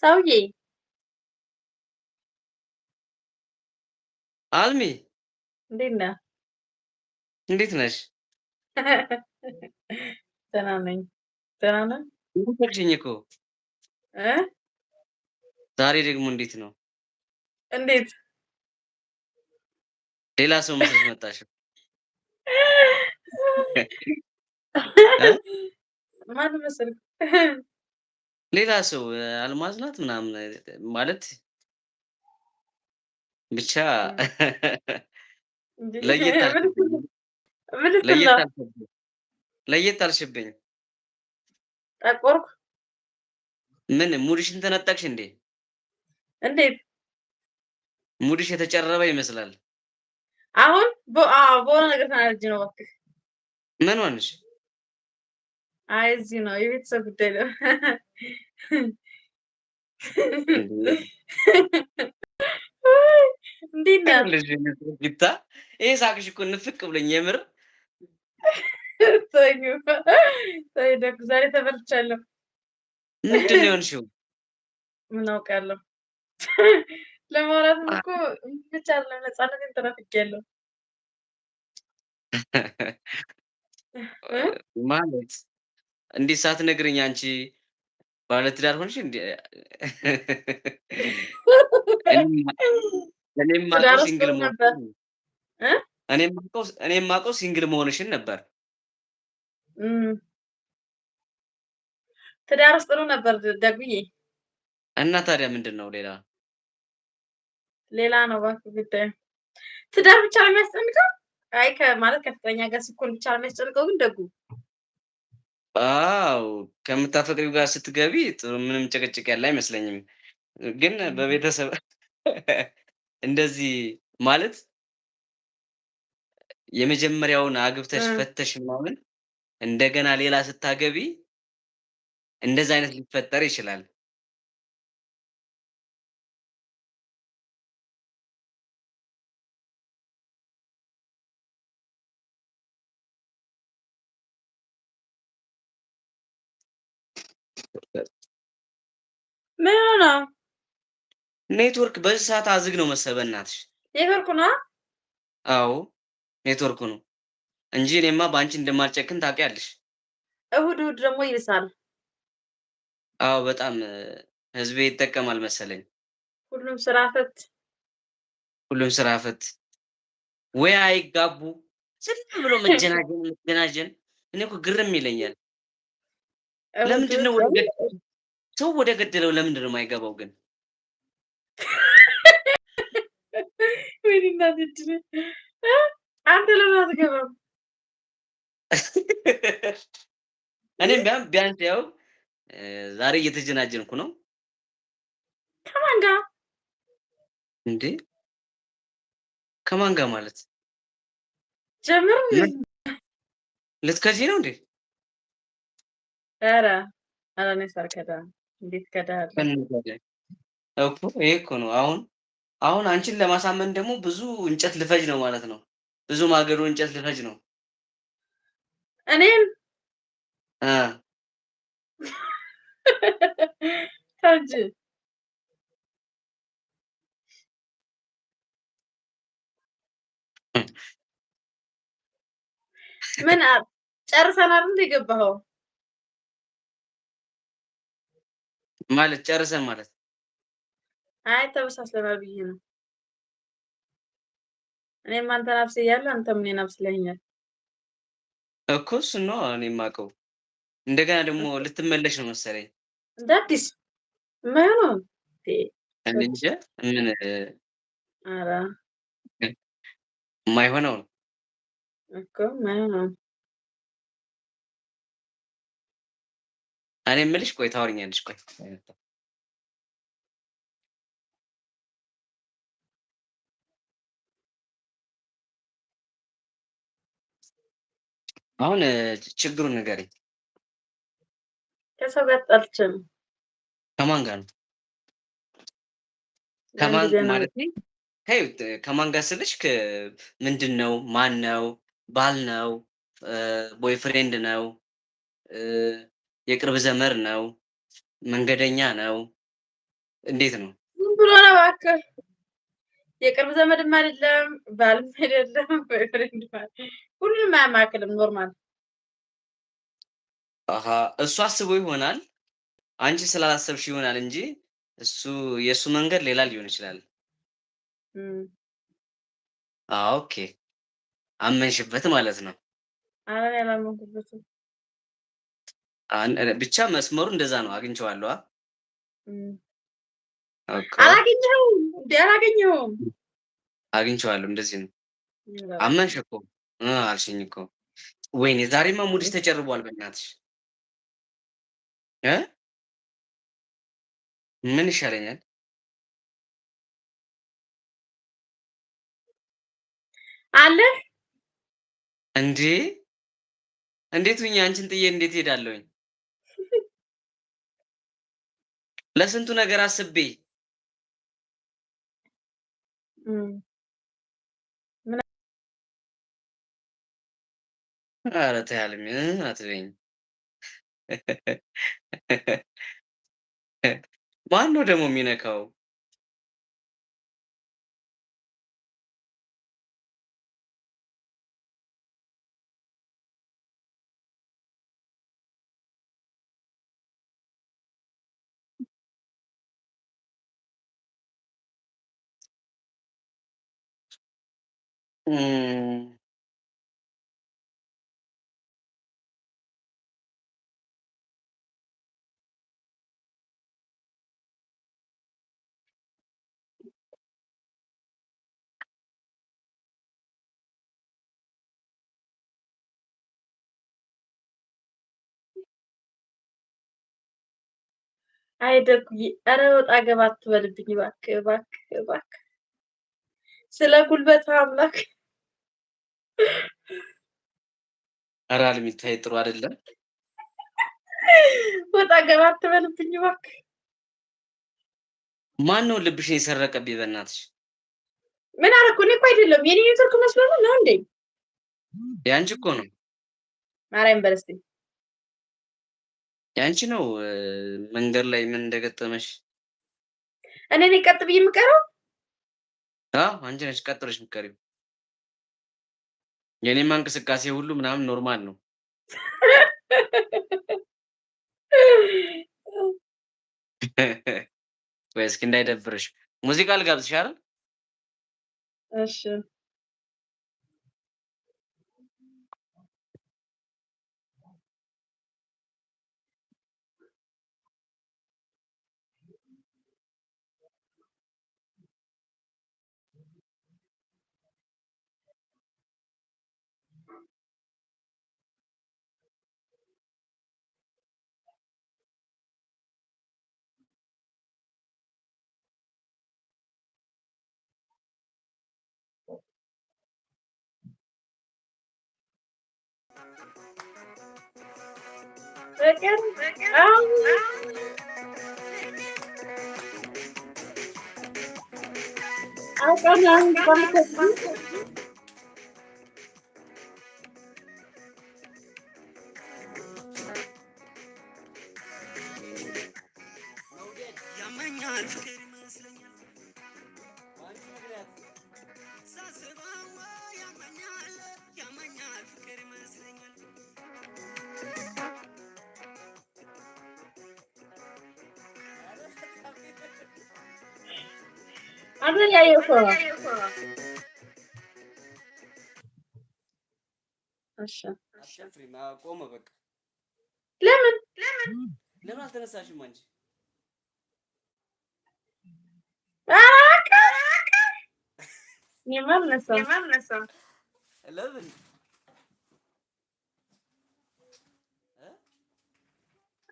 ሰውዬ አልሚ እንዴት ነህ? እንዴት ነሽ? ደህና ነኝ። ደህና ነህ? ናፈቅሽኝ እኮ። እ ዛሬ ደግሞ እንዴት ነው? እንዴት ሌላ ሰው መስለሽ መጣሽ። እ ማን መሰልክ? ሌላ ሰው አልማዝ ናት ምናምን ማለት ብቻ እንዴ ለየት ምን አልሽብኝ። ምን ልትል ለየት ነው? አልሽብኝ። ለየት አልሽብኝ። ጠቆርኩ? ምን ሙድሽን ተነጠቅሽ እንዴ? እንዴት ሙድሽ የተጨረበ ይመስላል። አሁን በሆነ ነገር ተናድጄ ነው እባክህ። ምን ሆንሽ? አይ እዚህ ነው የቤተሰብ ጉዳይ ነው። እንዴ እንዴት ነህ? ጌታ ይሄ ሳቅሽ እኮ ንፍቅ ብሎኝ የምር ተወኝ ተወኝ ደግ ዛሬ ተበልቻለሁ። ምንድን ነው የሆንሽው? ምን አውቃለሁ። ለማውራትም እኮ ብቻ አይደለም ነፃነቴን ተነፍጌያለሁ። እ ማለት እንዴት ሳትነግሪኝ አንቺ ባለትዳር ሆንሽ እንዴ? እኔማ እኔም ትዳር የማውቀው ውስጥ ጥሩ ሲንግል ነበር መሆንሽን ነው። እ እኔም የማውቀው ሲንግል መሆንሽን ነበር። እም ትዳር ውስጥ ጥሩ ነበር ደጉዬ። እና ታዲያ ምንድነው ሌላ? ሌላ ነው እባክህ ጉዳዩ። ትዳር ብቻ ነው የሚያስጨንቀው? አይ ማለት ከፍቅረኛ ጋር ሲኮን ብቻ ነው የሚያስጨንቀው ግን ደጉ? አዎ ከምታፈቅሪው ጋር ስትገቢ ጥሩ ምንም ጭቅጭቅ ያለ አይመስለኝም። ግን በቤተሰብ እንደዚህ ማለት የመጀመሪያውን አግብተሽ እ ፈተሽ ምናምን እንደገና ሌላ ስታገቢ እንደዚህ አይነት ሊፈጠር ይችላል። ምን ሆነህ ነው? ኔትወርክ በዚህ ሰዓት አዝግ ነው መሰል በእናትሽ። ኔትወርኩ ነዋ። አዎ ኔትወርኩ ነው እንጂ እኔማ በአንቺ እንደማልጨክን ታውቂያለሽ። እሁድ እሁድ ደግሞ ይብሳል። አዎ በጣም ህዝቤ ይጠቀማል መሰለኝ። ሁሉም ስራ ፈት። ሁሉም ስራ ፈት ወይ አይጋቡ ዝም ብሎ መጀናጀን መጀናጀን። እኔ እኮ ግርም ይለኛል። እሁድ ለምንድን ነው እሁድ ሰው ወደ ገደለው ለምንድን ነው የማይገባው ግን? ወይኔ እናቴ እድሌ አንተ ለምን አትገባም? እኔም ቢያንስ ያው ዛሬ እየተጀናጀንኩ ነው ከማን ጋር? እንዴ። ከማን ጋር ማለት ጀምር ምን ልትከጂ ነው እንዴ? ኧረ ኧረ እኔ ሳልከዳህ እንዴት እከዳሃለሁ? ምን እኮ ይሄ እኮ ነው አሁን አንቺን ለማሳመን ደግሞ ብዙ እንጨት ልፈጅ ነው ማለት ነው። ብዙ ማገዶ እንጨት ልፈጅ ነው። እኔን እ ተው እንጂ ምን ጨርሰናል እንደ የገባኸው? ማለት ጨርሰን ማለት አይ ተበሳስለናል ብዬ ነው። እኔም አንተን አብስያለሁ አንተም እኔን አብስለኸኛል። እኮ እሱን ነው እኔ የማውቀው። እንደገና ደግሞ ልትመለሽ ነው መሰለኝ። እንደ አዲስ የማይሆነው እንዴ እኔ እንጃ ምን ኧረ የማይሆነው ነው። እኮ የማይሆነው እኔ የምልሽ ቆይ ታወሪኛለሽ ቆይ አሁን ችግሩን ንገሪኝ። ከሰው ጋር ተጣልቼ ነው። ከማን ጋር ነው? ለአንድ ከማን ገና ማለቴ ከማን ጋር ስልሽ ምንድን ነው? ማን ነው? ባል ነው? ቦይፍሬንድ ነው? የቅርብ ዘመድ ነው? መንገደኛ ነው? እንዴት ነው? ዝም ብሎ ነው እባክህ። የቅርብ ዘመድም አይደለም ባልም አይደለም ቦይፍሬንድ ሁሉንም አያማክልም። ኖርማል አሀ እሱ አስቦ ይሆናል አንቺ ስላላሰብሽ ይሆናል እንጂ እሱ የእሱ መንገድ ሌላ ሊሆን ይችላል። ኦኬ አመንሽበት ማለት ነው። ኧረ እኔ አላመንኩበትም። ብቻ መስመሩ እንደዛ ነው። አግኝቼዋለሁ። አላገኘኸውም እንዴ? አላገኘኸውም? አግኝቼዋለሁ። እንደዚህ ነው። አመንሽ እኮ አልሽኝ እኮ። ወይኔ ዛሬማ ሙድሽ ተጨርቧል። በእናትሽ ምን ይሻለኛል? አለ እንዴ? እንዴት ሁኜ አንቺን ጥዬ እንዴት ሄዳለሁኝ? ለስንቱ ነገር አስቤ ኧረ ተይ አልሚ አትበይኝ። ማን ነው ደግሞ የሚነካው? አይደጉዬ ኧረ ወጣ ገባ አትበልብኝ እባክህ እባክህ እባክህ ስለ ጉልበት አምላክ። ኧረ አልሚ ተይ ጥሩ አይደለም። ወጣ ገባ አትበልብኝ እባክህ። ማን ነው ልብሽን የሰረቀብኝ? በእናትሽ ምን አደረኩ? እኔ እኮ አይደለም የኔ ኔትወርክ መስሎህ ነው እንዴ? ያንቺ እኮ ነው። ማርያም በለስቲ ያንቺ ነው። መንገድ ላይ ምን እንደገጠመሽ እኔ ነኝ ቀጥ ብዬ የምቀረው? አንቺ ነሽ ቀጥ ብለሽ የምትቀሪው። የኔማ እንቅስቃሴ ሁሉ ምናምን ኖርማል ነው። ወይ እስኪ እንዳይደብርሽ ሙዚቃ ልጋብዝሽ አይደል? እሺ ፍቅር አንተ ያየው እኮ እሺ አትጨፍሪም። ቆመ በቃ። ለምን ለምን አልተነሳሽም አንቺ? የማልነሳው ለምን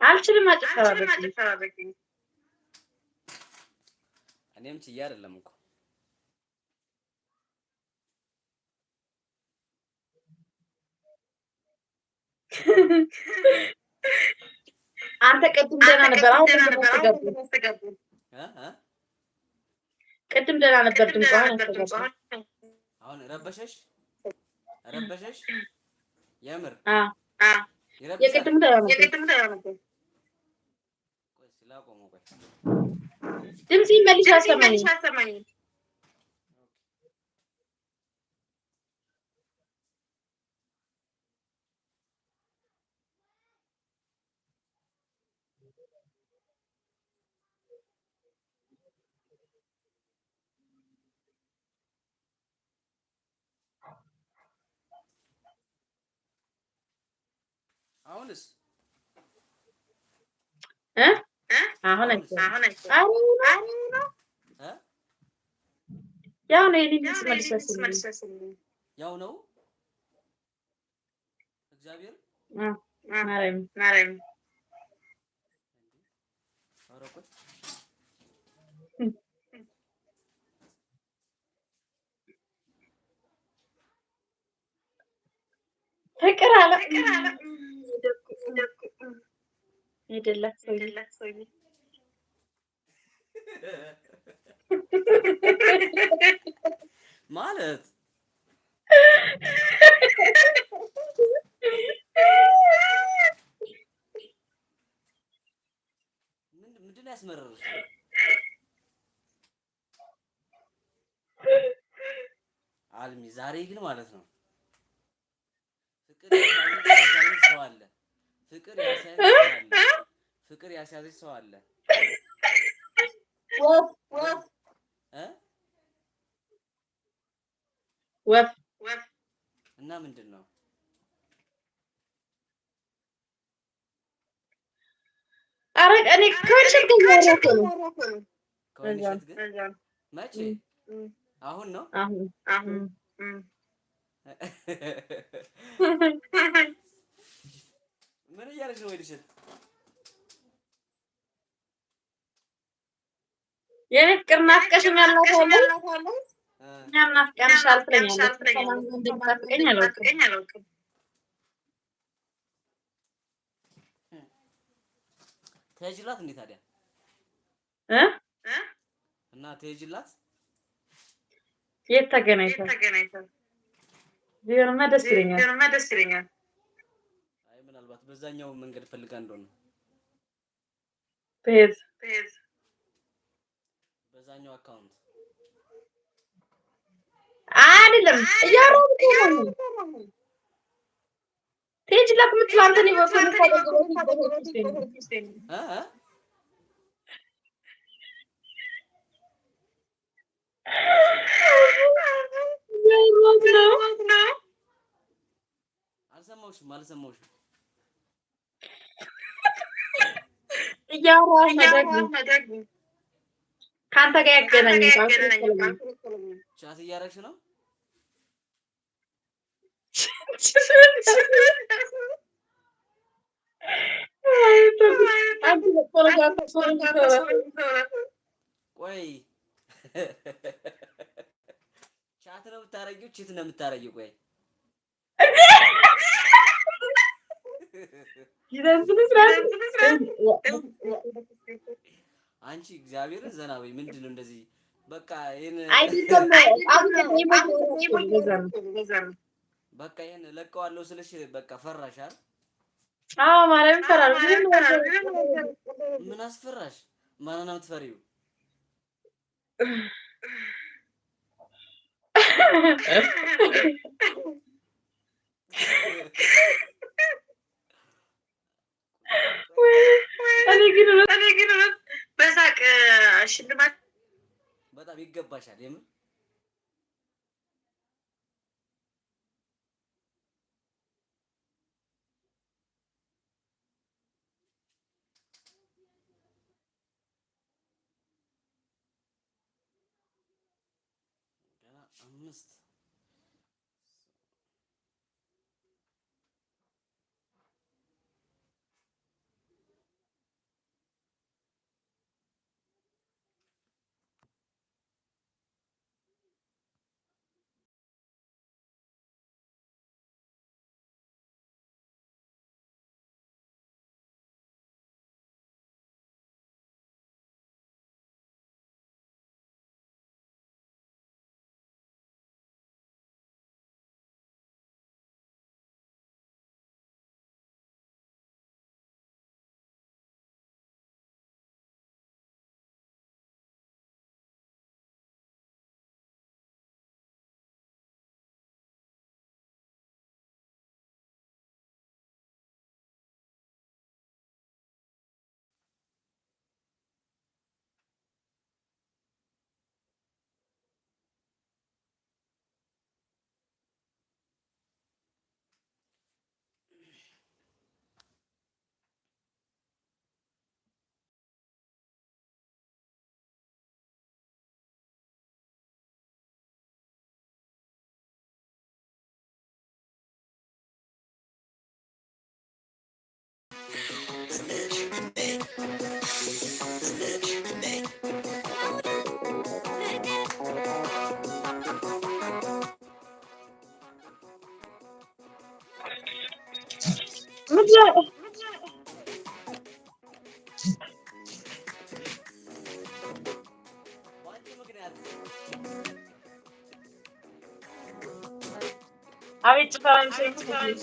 አልችልም። አጭፈራበኝ እኔም ችዬ አይደለም እኮ አንተ ቅድም ደህና ነበር። አሁን ተገቡ። ቅድም ደህና ነበር ድምፅ፣ አሁን ተገቡ። አሁን ረበሸሽ የምር የቅድም ደህና ነበር። መልሽ አሰማኝ አሁንስ አሁን አሁንስ እ ያው ነው የኔ ድምፅ መልሰስልኝ ያው ነው እግዚአብሔር ማርያም አረቆት ፍቅር አለ ይደላት ሰውዬ ማለት ምንድን ያስመረርሽ? አልሚ ዛሬ ግን ማለት ነው ፍቅር ያሳየሽ ሰው አለ። ፍቅር ያሳየሽ ሰው አለ። ፍቅር ያሳየሽ ሰው አለ። ወፍ እና ምንድን ነው ኧረ እኔ ከወንሸት ግን ከወንሸት ግን መቼ አሁን ነው አሁን ምን እያደረግሽ ነው ወይንሸት? የኔ ፍቅር ናፍቀሽኛል አለ እኛም ናፍቀንሻል ትለኛለች። ከማን እንደምታፍቀኝ አላውቅም። ትሄጂላት እንዴ ታዲያ እና ትሄጂላት የት ተገናኝተን ቢሆንማ ደስ ይለኛል። አይ ምናልባት በዛኛው መንገድ ፈልጋ እንደሆነ በዛኛው አካውንት አይደለም እያወራሁ ትሄጂላት የምትለው አንተ ነው አልሰማሁሽም እያወራሁ መደግ ከአንተ ጋር ያገናኘኝ ቻት እያደረግሽ ነው? ቆይ ቻት ነው የምታረጊው? ቺት ነው የምታረጊው? ቆይ አንቺ እግዚአብሔርን ዘና በይ። ምንድን ነው እንደዚህ? በቃ ይሄን በቃ ይሄን ለቀዋለሁ ስልሽ በቃ ፈራሽ አይደል? አዎ ማርያም ፈራሽ። ምን አስፈራሽ? ማንን ነው የምትፈሪው? እኔ ግን በሳቅ ሽልማት በጣም ይገባሻል የምን አምስት በአንቺ ምክንያት አቤት ጭፈራ ይመስለኛል።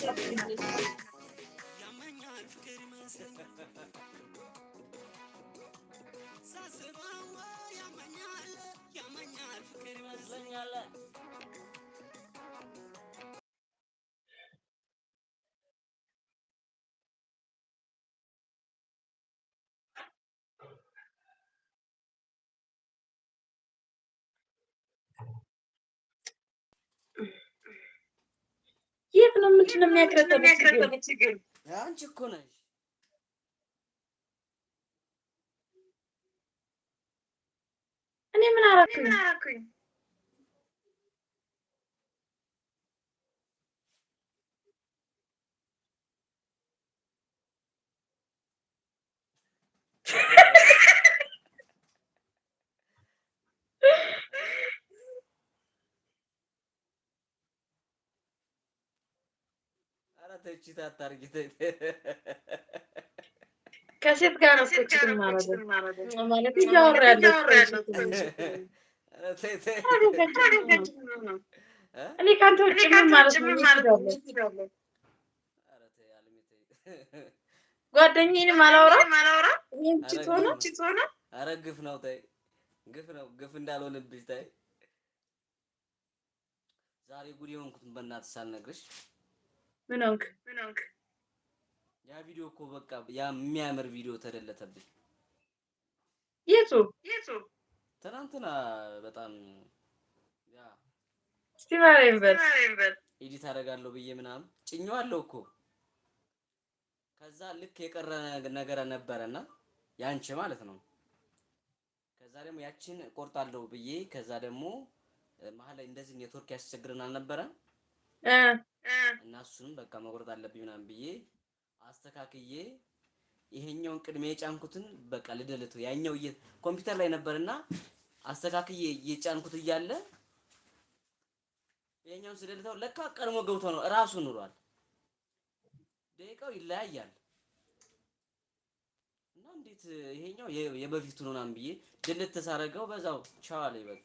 የት ነው ምንድን ነው የሚያክረተብት ግን? አንቺ እኮ ነሽ። እኔ ምን አደረኩኝ? ኧረ ተይ ቺት አታርጊ። ከሴት ጋር ነው ችግር ማለት እያወራ ያለው እኔ ከአንተ ውጭ ምን ማለት ነው? ጓደኛዬንም አላወራ ይሄን ቺት ሆነ። ኧረ ግፍ ነው ተይ፣ ግፍ እንዳልሆንብሽ ተይ። ዛሬ ጉድ የሆንኩትን በእናትሽ ሳልነግርሽ። ምን ሆንክ? ያ ቪዲዮ እኮ በቃ ያ የሚያምር ቪዲዮ ተደለተብኝ። የቱ? ትናንትና በጣም ያ እስቲ ማረኝ በል ኤዲት አደርጋለሁ ብዬ ምናምን ጭኜዋለሁ እኮ። ከዛ ልክ የቀረ ነገር ነበረና ያንቺ ማለት ነው። ከዛ ደግሞ ያችን ቆርጣለሁ ብዬ ከዛ ደግሞ መሀል ላይ እንደዚህ ኔትወርክ ያስቸግረናል ነበረ እና እሱንም በቃ መቆረጥ አለብኝ ምናምን ብዬ አስተካክዬ ይሄኛውን ቅድሜ የጫንኩትን በቃ ልደልተው ያኛው ኮምፒውተር ላይ ነበርና አስተካክዬ የጫንኩት እያለ ይሄኛውን ስደልተው ለካ ቀድሞ ገብቶ ነው እራሱ ኑሯል። ደቂቃው ይለያያል እና እንዴት ይሄኛው የበፊቱ ነው ምናምን ብዬ ድልት ተሳረገው በዛው ቻው አለኝ በቃ።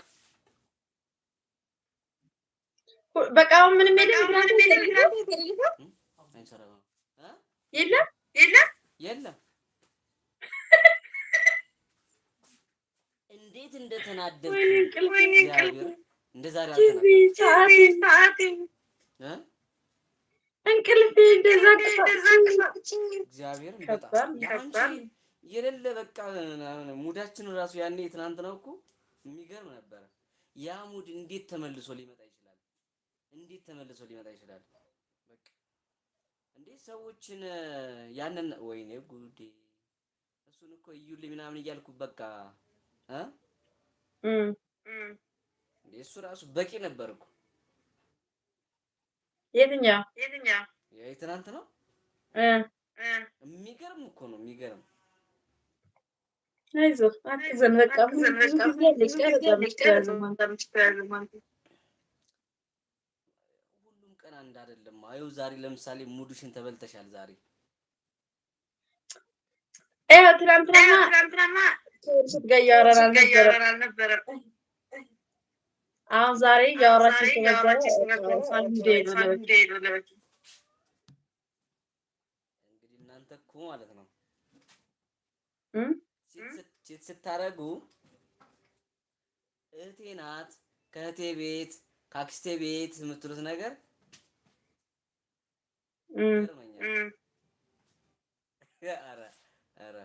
በቃ አሁን ምንም የለም የለም። እንዴት እንደተናደድኩ እግዚአብሔር እንደዛሬ አልተናደድኩም። እንቅልፌ እንደዛ እግዚአብሔር በጣም ያንቺ የሌለ በቃ ሙዳችን ራሱ ያኔ ትናንት ነው እኮ የሚገርም ነበር። ያ ሙድ እንዴት ተመልሶ ሊመጣ ይችላል? በቃ እንዴት ሰዎችን ያንን ወይኔ ጉዴ እሱን እኮ እዩልኝ ምናምን እያልኩ በቃ እሱ ራሱ በቂ ነበር እኮ። የትኛው የትናንት ነው? የሚገርም እኮ ነው የሚገርም። አይዞህ አትዘን በቃ ሁሉም ቀን አንድ አይደለም። አየው ዛሬ ለምሳሌ ሙድሽን ተበልተሻል ዛሬ። ትናንትናማ ጋር እያወራን ነበረ። አሁን ዛሬ እያወራችን እንግዲህ እናንተ እኮ ማለት ነው ቺት ስታረጉ እህቴ ናት ከእህቴ ቤት ከአክስቴ ቤት የምትሉት ነገር ኧረ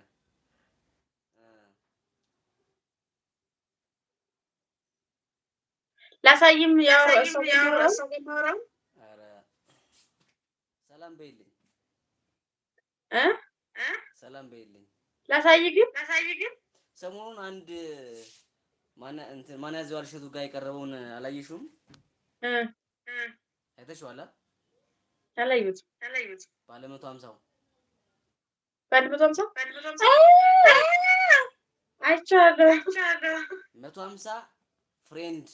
ላሳይም ያው ሰላም በይልኝ ሰላም በይልኝ። ላሳይ ግን ሰሞኑን አንድ ማን ያዘዋል እሸቱ ጋር የቀረበውን አላየሽውም? አይተሽዋል? አላየሁት ባለ 150 በአንድ 150 አይቻለሁ። 150 ፍሬንድ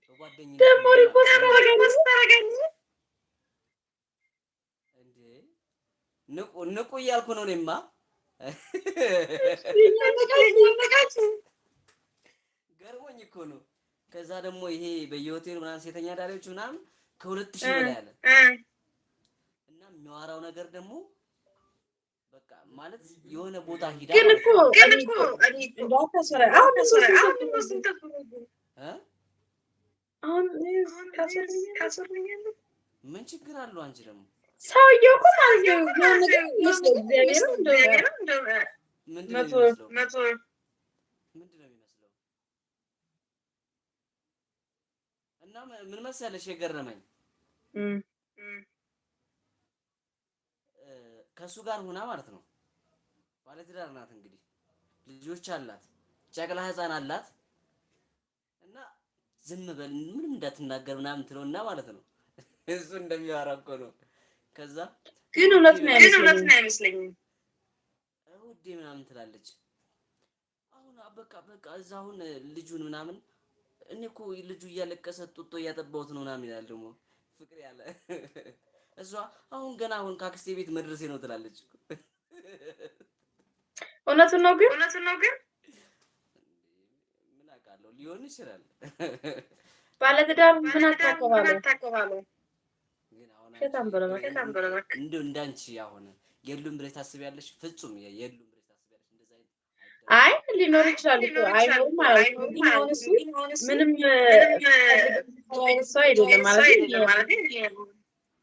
በጓደኝነት ደግሞ ላይ ሪፖርት ታደርጋለህ እንዴ? ንቁ እያልኩ ነው እኔማ። ገርሞኝ እኮ ነው። ከዛ ደግሞ ይሄ በየሆቴሉ ምናምን ሴተኛ ዳሪዎች ምናምን ከ2000 በላይ አለ እና የሚያወራው ነገር ደግሞ በቃ ማለት የሆነ ቦታ ሂዳ ግን ማለት እኮ አሁን ምን ችግር አለው? አንቺ ደግሞ ሰውዬው እኮ ማለት ነው የሆነ ነገር ይመስለው እግዚአብሔር እንደው ምንድን ነው የሚመስለው? ምንድን ነው የሚመስለው? እና ምን መሰለሽ የገረመኝ ከሱ ጋር ሆና ማለት ነው ባለትዳር ናት እንግዲህ ልጆች አላት፣ ጨቅላ ህፃን አላት እና ዝም በል ምንም እንዳትናገር ምናምን ትለውና ማለት ነው እሱ እንደሚያወራ እኮ ነው። ከዛ ግን እውነት ነው አይመስለኝም ውዴ ምናምን ትላለች። አሁን በቃ እዛ አሁን ልጁን ምናምን እኔ እኮ ልጁ እያለቀሰ ጡጦ እያጠባሁት ነው ምናምን ይላል ደግሞ ፍቅር ያለ እሷ አሁን ገና አሁን ከአክስቴ ቤት መድረሴ ነው ትላለች። እውነቱን ነው ግን ምን አውቃለሁ ሊሆን ይችላል። ባለትዳር ምን አታቀባለው ግን አሁን ከታም በለማ እንደው እንዳንቺ አሁን የሉም ብለሽ ታስቢያለሽ? ፍጹም የሉም ብለሽ ታስቢያለሽ? እንደዛ አይ ሊኖር ይችላል እኮ አይኖርም ማለት ነው። ግን አሁንስ ምንም ሰው አይደለም ማለት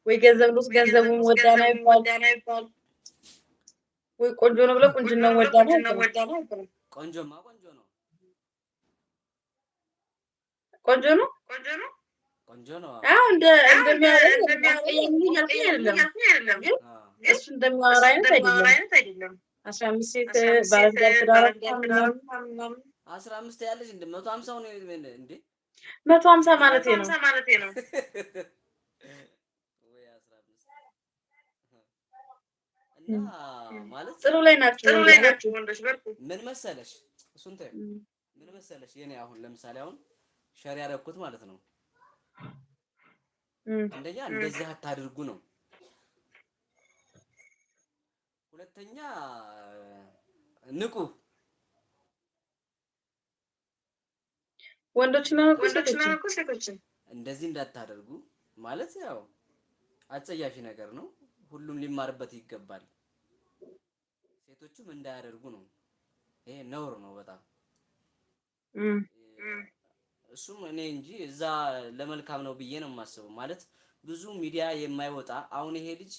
ወይ ገንዘቡን ወዳና ይባል ወይ ቆንጆ ነው ብለው ቁንጅናው ወዳና ይባል። ቆንጆማ ቆንጆ ነው አዎ እንደሚያወራኝ አይደለም ግን እሱ እንደሚያወራ አይነት አይደለም 15 ሴት ባለትዳር ትዳር 15 ያለሽ እንደ 150 ነው እንዴ? 150 ማለቴ ነው ወይ 15 እና ማለት ጥሩ ላይ ናችሁ ወንዶች በርቱ። ምን መሰለሽ እሱን ተይ ምን መሰለሽ የኔ አሁን ለምሳሌ አሁን ሸር ያደረኩት ማለት ነው አንደኛ እንደዚህ አታድርጉ ነው። ሁለተኛ ንቁ ወንዶችና ሴቶችን እንደዚህ እንዳታደርጉ ማለት ያው አጸያፊ ነገር ነው። ሁሉም ሊማርበት ይገባል። ሴቶችም እንዳያደርጉ ነው። ይሄ ነውር ነው በጣም እሱም እኔ እንጂ እዛ ለመልካም ነው ብዬ ነው የማስበው። ማለት ብዙ ሚዲያ የማይወጣ አሁን ይሄ ልጅ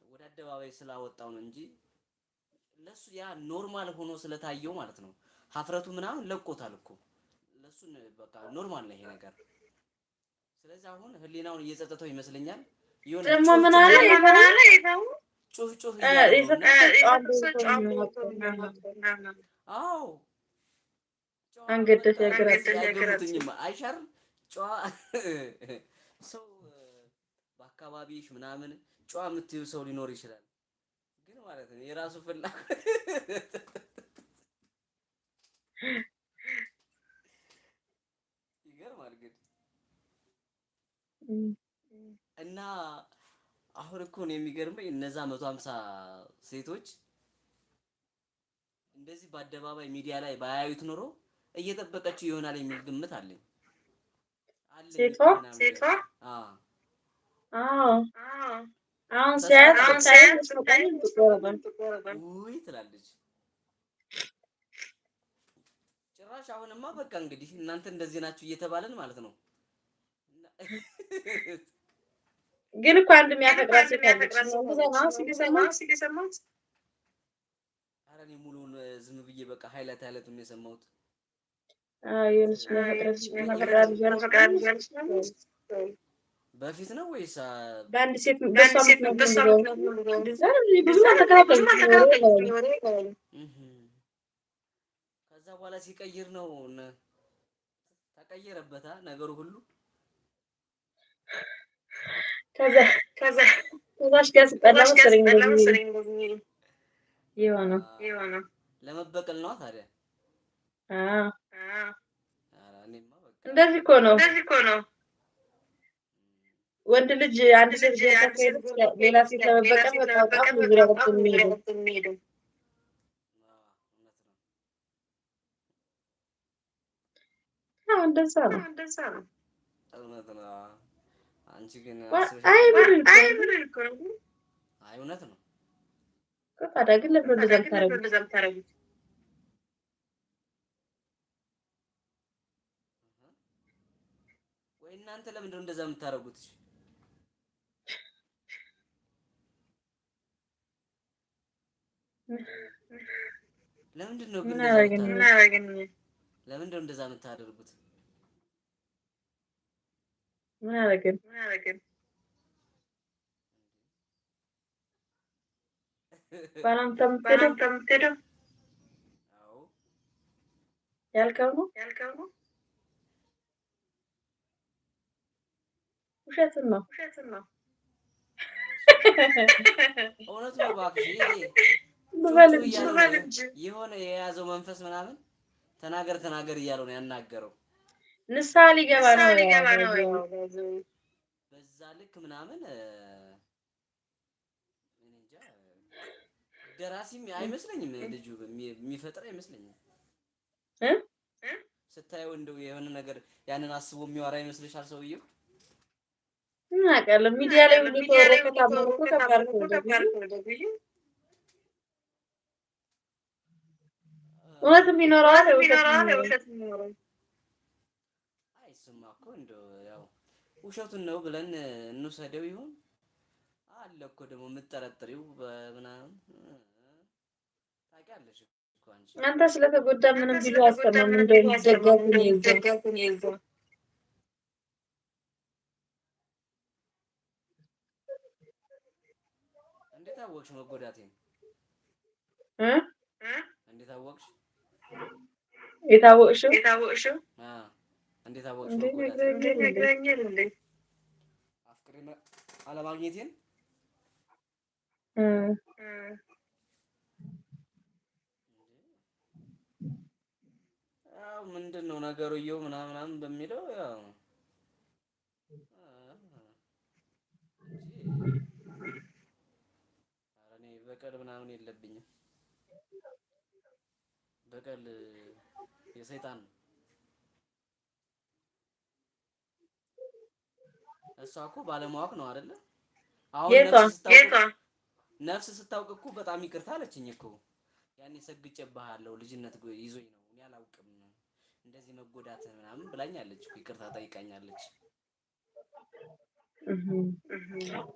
ወደ አደባባይ ስላወጣው ነው እንጂ ለሱ ያ ኖርማል ሆኖ ስለታየው ማለት ነው። ሀፍረቱ ምናምን ለቆታል እኮ ለሱ በቃ ኖርማል ነው ይሄ ነገር። ስለዚህ አሁን ህሊናውን እየጸጸተው ይመስለኛል። ይሁን ደግሞ ምን አለ ይታው ጩህ አዎ አንገደሽ ያገሩትኝማ አይሻርም ጨዋ ሰው በአካባቢሽ ምናምን ጨዋ የምትይው ሰው ሊኖር ይችላል። ግን ማለት ነው የራሱ ፍላጎት ይገርማል። ግን እና አሁን እኮ ነው የሚገርመኝ እነዛ 150 ሴቶች እንደዚህ በአደባባይ ሚዲያ ላይ ባያዩት ኖሮ እየጠበቀችው ይሆናል የሚል ግምት አለኝ። ሴቷ አሁን ሲያት ውይ ትላለች። ጭራሽ አሁንማ በቃ እንግዲህ እናንተ እንደዚህ ናችሁ እየተባለን ማለት ነው። ግን እኮ አንድ የሚያፈቅራት ሴት አለች። ኧረ እኔ ሙሉውን ዝም ብዬ በቃ ሃይላይቱን ነው የሰማሁት። የሆነች የሚያፈቅራት በፊት ነው ወይስ በአንድ ሴት በሷ ብዙ ተከታተሉ። ከዛ በኋላ ሲቀይር ነው ተቀየረበታ ነገሩ ሁሉ። ከዛሽ ጋር ስጠላ መሰለኝ እንደዚህ የሆነ ለመበቀል ነው ታዲያ። ኧረ እኔማ በቃ እንደዚህ እኮ ነው። ወንድ ልጅ አንድ ሴት ገብታ ከሄደች ሌላ ሴት ለመበቀል በቃ በጣም ብዙ ዙሪያ ገብቶ የሚሄደው እውነት ነው። እንደዛ ነው። እውነት ነው። አንቺ ግን አይ ብር አስበሽበታል? አይ እውነት ነው። ታዲያ ግን ለምን እንደዛ የምታረጉት? ወይ እናንተ ለምንድን ነው እንደዛ የምታረጉት? ለምንድን ነው ግን እንደዛ የምታረጉት? ለምንድን ነው እንደዛ የምታደርጉት? ምን አደረግን? ባናም ተምትሄደው አዎ ያልከው ነው። ውሸትን ነው። እውነት ነው እባክሽ። የሆነ የያዘው መንፈስ ምናምን ተናገር እያለው ነው ያናገረው። ንስሐ ሊገባ ነው። በዛ ልክ ምናምን እንጃ። ደራሲም አይመስለኝም ልጁ የሚፈጥር አይመስለኝም። ስታየው እንደው የሆነ ነገር ያንን አስቦ የሚወራ ይመስልሻል ሰውየው? ምን አውቃለሁ። ሚዲያ ላይ ሁሉ ተወረ ከታመኑ እኮ ከባድ ነው። እውነትም ይኖረዋል ውሸት ይኖረዋል። አይ እሱማ እኮ እንደው ያው ውሸቱን ነው ብለን እንውሰደው ይሁን አለ እኮ ደግሞ የምትጠረጥሪው ምናምን ታውቂያለሽ እኮ አንቺ። አንተ ስለተጎዳ ምንም ቢሉ አያሰማም። እንደውም ደጋፊ ነው ይዘው እንዴት አወቅሽ መጎዳቴን? እንዴት አወቅሽ? የታወቅሽው እንዴት አወቅሽ መጎዳቴን? አፍቅሬ አለማግኘቴን ያው ምንድን ነው ነገሩየው ምናምን በሚለው ያው እኔ በቀል ምናምን የለብኝም። በቀል የሰይጣን ነው። እሷ እኮ ባለማወቅ ነው አይደለ? አሁን ነፍስ ስታውቅ እኮ በጣም ይቅርታ አለችኝ እኮ። ያኔ ሰግጬብሃለሁ ልጅነት ይዞኝ ነው እኔ አላውቅም እንደዚህ መጎዳት ምናምን ብላኛለች እኮ። ይቅርታ ጠይቃኛለች።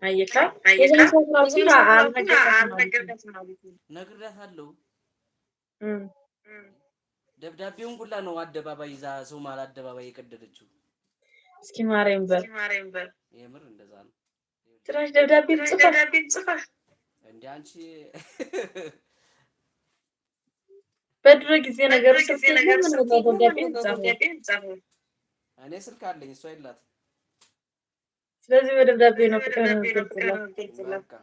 አየካ የዛን ሰው ራሱ ነግሬያታለሁ። ደብዳቤውን ሁላ ነው አደባባይ ይዛ ሰው ማል አደባባይ የቀደደችው። እስኪ ማርያም በል የምር እንደዛ ነው። ጭራሽ ደብዳቤ ጽፈህ እንደ አንቺ በድሮ ጊዜ ነገር ደብዳቤ ጽፈህ እኔ ስልክ አለኝ እሷ የላትም። ስለዚህ በደብዳቤ ነው ፍቅርህን በቃ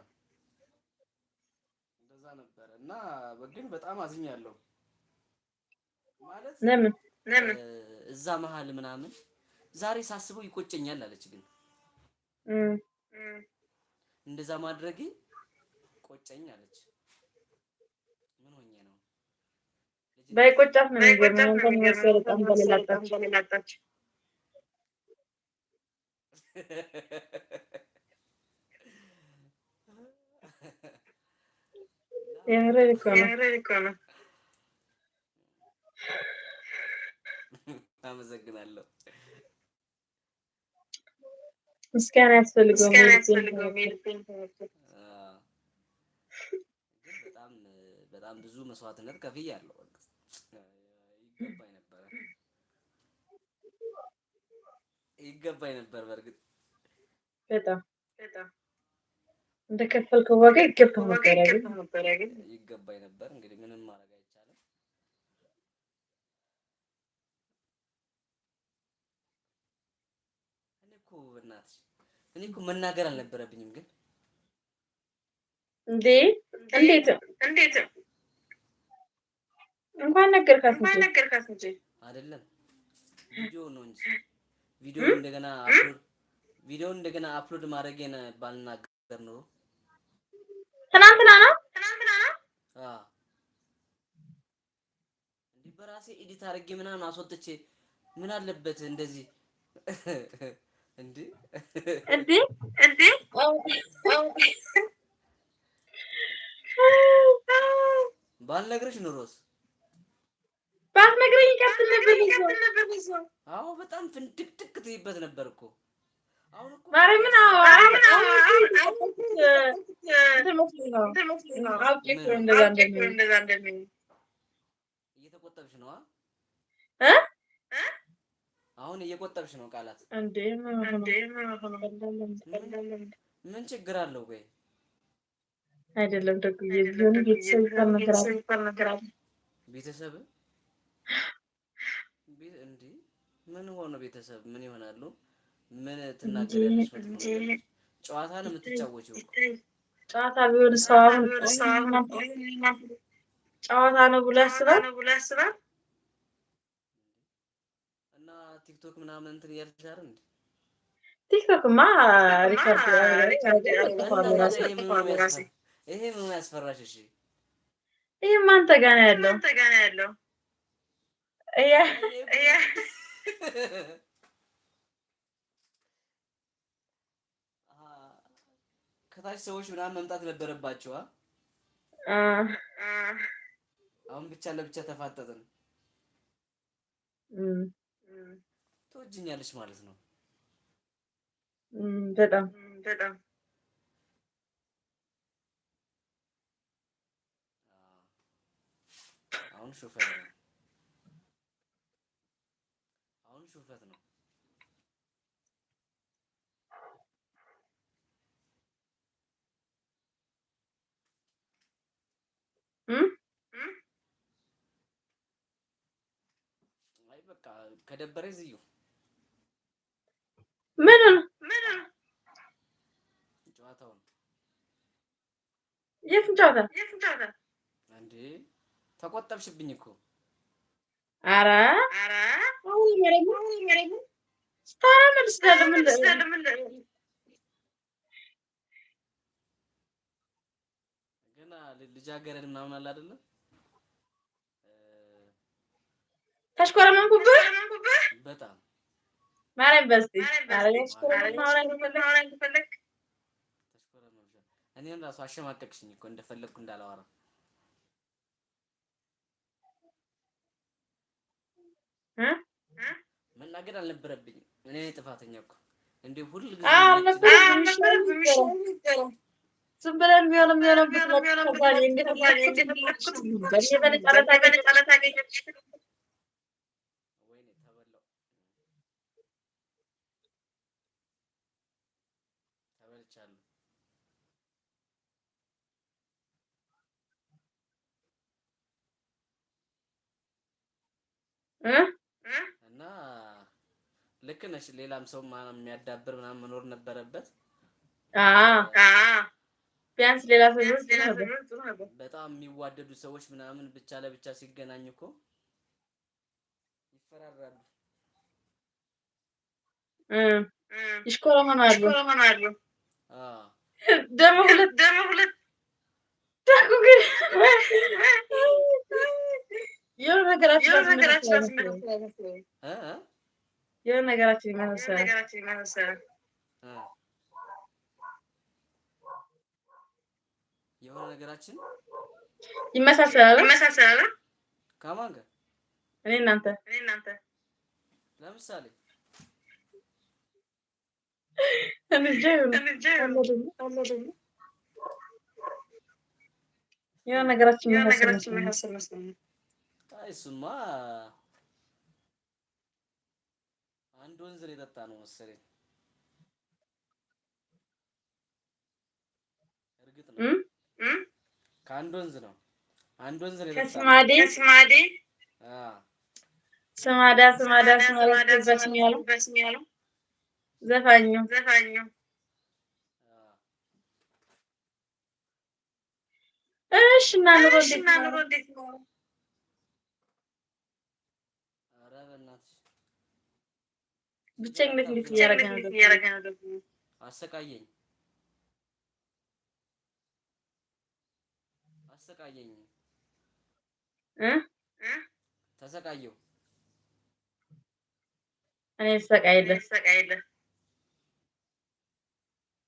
እንደዛ ነበር እና ግን በጣም አዝኛለሁ። ማለት ለምን እዛ መሀል ምናምን ዛሬ ሳስበው ይቆጨኛል አለች። ግን እንደዛ ማድረጌ ቆጨኝ አለች። ምን ሆኜ ነው? ባይቆጫት ነው የሚገርመው። እንኳን መሰረጣን በሌላጣች የምሬን እኮ ነው። አመሰግናለሁ። ምስጋና ያስፈልገው በጣም ብዙ መስዋዕትነት ከፍያለሁ። ይገባኝ ነበር በእርግጥ በጣም እንደከፈልከው ዋጋ ይገባው ነበር። ይገባኝ ነበር። እንግዲህ ምንም ማድረግ አይቻልም። እኔ እኮ መናገር አልነበረብኝም። ግን እንዴት እንኳን ነገርካት እንጂ አይደለም ቪዲዮ ነው እንጂ ቪዲዮውን እንደገና አፕሎድ ማድረጌን ባልናገር ነው። ትናንትና ነው። እንዲህ በራሴ ኤዲት አድርጌ ምናምን አስወጥቼ ምን አለበት እንደዚህ እንዴ እንዴ ባልነግርሽ ኑሮስ ባትነግረኝ ይቀጥል ነበር ይዘው። አዎ በጣም ፍንድቅድቅ ትይበት ነበር እኮ። አሁን እኮ ማርያምን እየተቆጠብሽ ነው አሁን እየቆጠብሽ ነው ቃላት እንዴ ምን ችግር አለው? ቆይ አይደለም ደግዬ ቢሆን ቤተሰብ ይፈነግራል። ቤተሰብ እንዴ ምን ሆነ? ቤተሰብ ምን ይሆናሉ? ምን ትናገሪያለሽ? ጨዋታ ነው የምትጫወቺው እኮ። ጨዋታ ቢሆን ጨዋታ ነው ብሎ ያስባል። እና ቲክቶክ ምናምን እንትን እያልሽ አይደል እንዴ? ቲክቶክማ ሪከርድ ይሄ ምን ያስፈራሽ? እሺ ይሄ ማን ጋር ነው ያለው? ከታች ሰዎች ምናምን መምጣት ነበረባቸው። አሁን ብቻ ለብቻ ተፋጠጥን። ትወጂኛለሽ ማለት ነው። በጣም አሁን ሹፈት ነው። አይ በቃ ከደበረኝ ዝዩ ምን ጨዋታውን የትን ጨዋታ እንዴ? ተቆጠብሽብኝ እኮ። ኧረ ገና ልጃገረድ ምናምን አለ አይደለ? ተሽኮረመንኩብህ በጣም ማርያም በስቲ እኔን ራሱ አሸማቀቅሽኝ እኮ እንደፈለግኩ እንዳላወራ። መናገር አልነበረብኝም። እኔ ጥፋተኛ እኮ እንዴ ሁሉ ጊዜ ዝም ብለን የሚሆነው እና ልክ ነሽ። ሌላም ሰው የሚያዳብር ምናምን መኖር ነበረበት። ቢያንስ ሌላ ሰው በጣም የሚዋደዱ ሰዎች ምናምን ብቻ ለብቻ ሲገናኙ እኮ ይፈራራሉ። ይሽኮረመናሉ። ደሞ ሁለት የሆነ ነገራችን ይመሳሰላል። የሆነ ነገራችን ይመሳሰላል። ከማን ጋር? እኔ እናንተ ለምሳሌ የሆነ ነገራችን ይመሳሰላል። እሱማ አንድ ወንዝ ላይ የጠጣ ነው መሰለኝ። እርግጥ ነው ከአንድ ወንዝ ነው። አንድ ወንዝ ላይ የጠጣ ነው። ከስማዴ ስማዳ ያለው ዘፋኙ እሺ። እና ኑሮ እንዴት ነው? በእናትሽ ብቸኝነት እንዴት እያደረገ ነው ደግሞ? አሰቃየኝ አሰቃየኝ እ ተሰቃየው። እኔ ተሰቃይልህ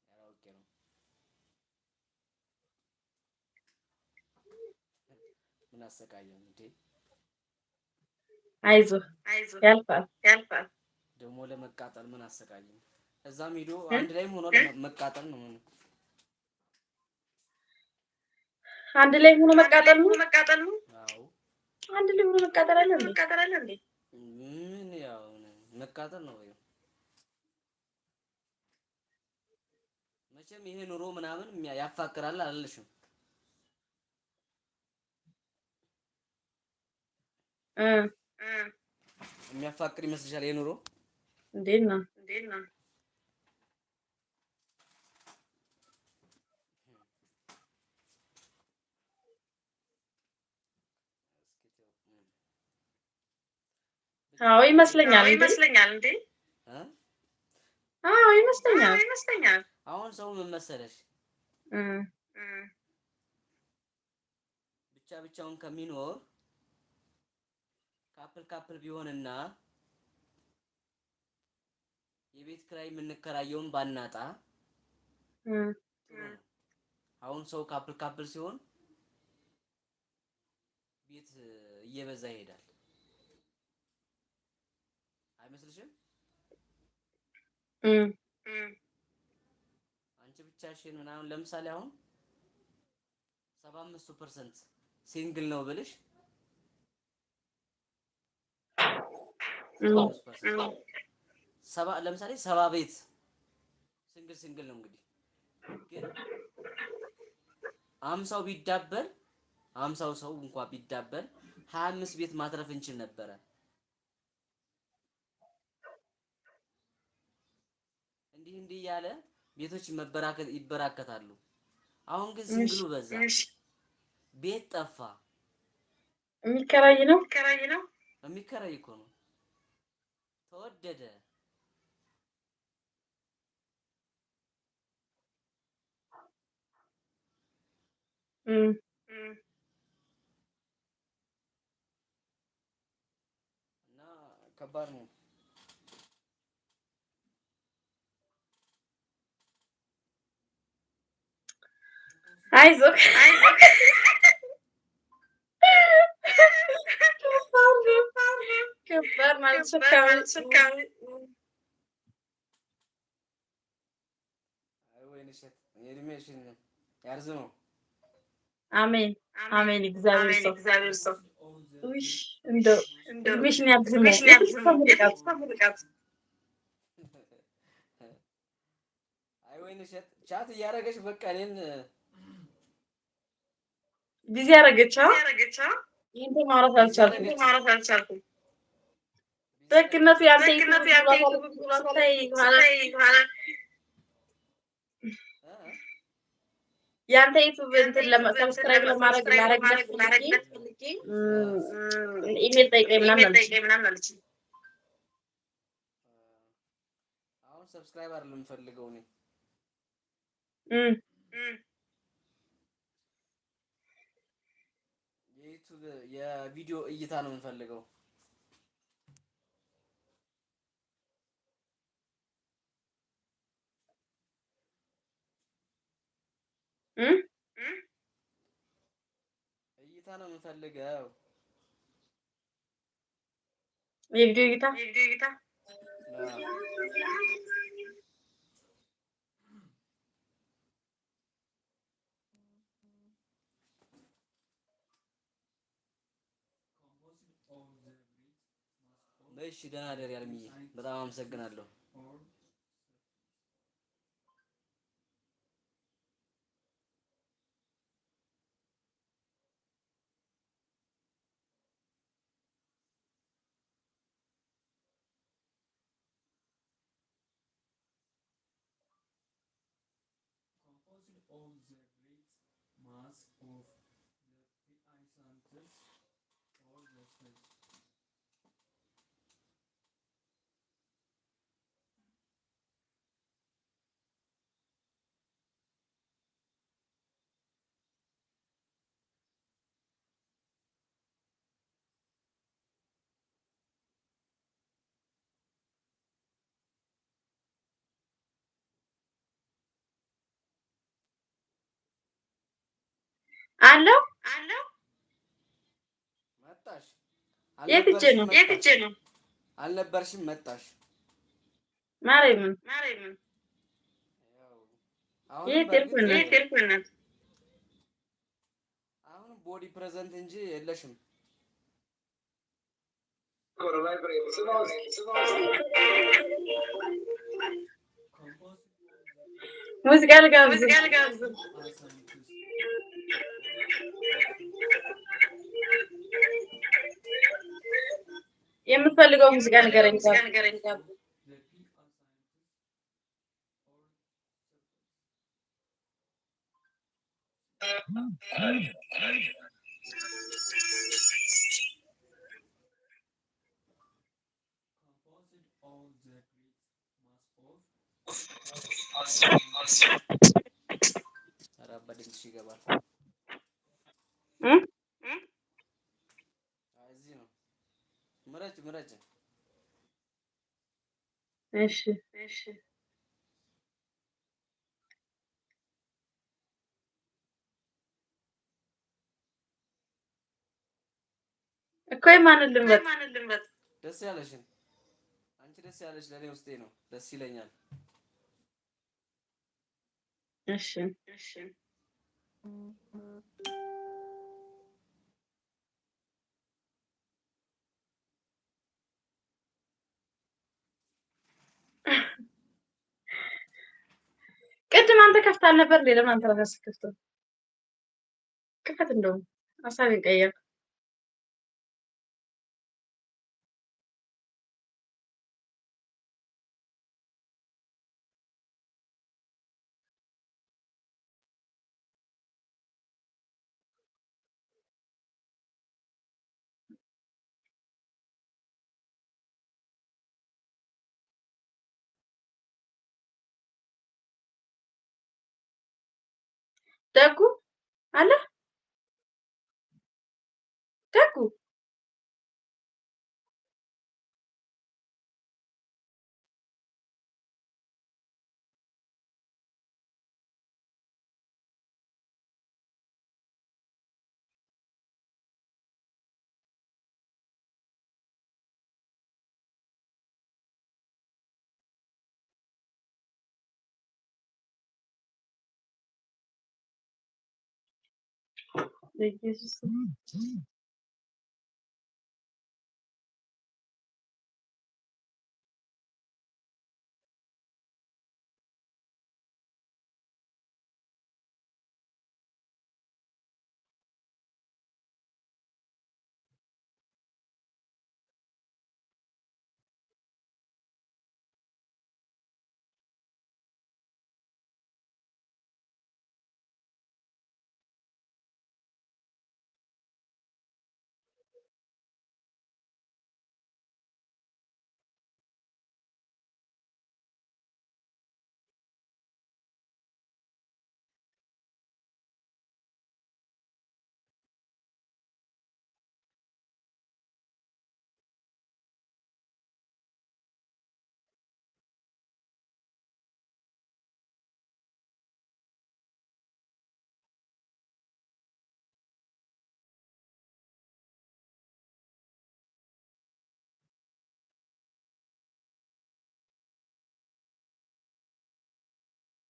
ያላውቄ ነው። ምን አሰቃየኝ እንዴ? አይዞህ ያልፋል። ደግሞ ለመቃጠል ምን አሰቃየኝ? እዛም ሄዶ አንድ ላይም ሆኖ ለመቃጠል ነው። አንድ ላይ ሆኖ መቃጠል ነው። አዎ አንድ ላይ ሆኖ መቃጠል አለ እንዴ? ምን ያው መቃጠል ነው ወይ? መቼም ይሄ ኑሮ ምናምን ያፋቅራል አልልሽም። የሚያፋቅር ይመስልሻል ይሄ ኑሮ? እንዴት ነው? አዎ ይመስለኛል እንዴ? አዎ ይመስለኛል። አሁን ሰው ምን መሰለሽ ብቻውን ከሚኖር ካፕል ቢሆንና የቤት ኪራይ የምንከራየውን ባናጣ ጥሩ ነው። አሁን ሰው ካፕል ሲሆን ቤት እየበዛ ይሄዳል። አይመስልሽም? አንቺ ብቻሽን ምናምን ለምሳሌ አሁን 75% ሲንግል ነው ብልሽ 75% ለምሳሌ 70 ቤት ሲንግል ነው እንግዲህ ግን 50 ቢዳበል 50 ሰው እንኳን ቢዳበል 25 ቤት ማትረፍ እንችል ነበረ። እንዲህ ያለ ቤቶች ይበራከታሉ። አሁን ግን ሲንግሉ በዛ፣ ቤት ጠፋ። የሚከራይ ነው የሚከራይ እኮ ነው። ተወደደ። እና ከባድ ነው። አይዞህ ከባድ ማለት ስካዊ ወይንሸት የእድሜሽን ያርዝመው። አሜን አሜን። እግዚአብሔር ሰው እንደው እድሜሽን ያርዝመው። አይ ወይንሸት ቻት እያደረገች በቃ እኔን ቢዚ ያደረገች ይሄን ማውራት አልቻልኩም። ደግነቱ ያንተ ዩቲዩብ ስታይ ማለት ያንተ ዩቲዩብ እንትን ሰብስክራይብ ላረግለት ፈልጌ ኢሜል ጠይቀኝ ምናምን አለች። አሁን ሰብስክራይብ አይደለም የምፈልገው እኔ የዩቲዩብ የቪዲዮ እይታ ነው የምፈልገው። እይታ ነው የምፈልገው። የቪዲዮ እይታ እሺ ደህና ደር ያልምዬ፣ በጣም አመሰግናለሁ። all the great mass of the PI scientists or the አለው መጣሽ የት እጄ ነው አልነበርሽም መጣሽ ማርያምን ያው አሁን የት ሄድኩኝ አሁን ቦዲ ፕሬዘንት እንጂ የለሽም ሙዚቃ ልጋብዝ are scientists የምትፈልገው ሙዚቃ ንገረኝ the P are scientists or composite of the great mass of ኧረ በድምፅሽ ይገባል እዚህ ነው ምረጭ እሺ እኮ የማንን ልምረጥ ደስ ያለሽን አንቺ ደስ ያለሽ ለኔ ውስጤ ነው ደስ ይለኛል እሺ ቅድም አንተ ከፍታል ነበር ለምን አንተ ራስህ ከፍተው ክፈት እንደውም ሀሳቤን ቀየርኩ ደጉ አለ ደጉ ኢየሱስ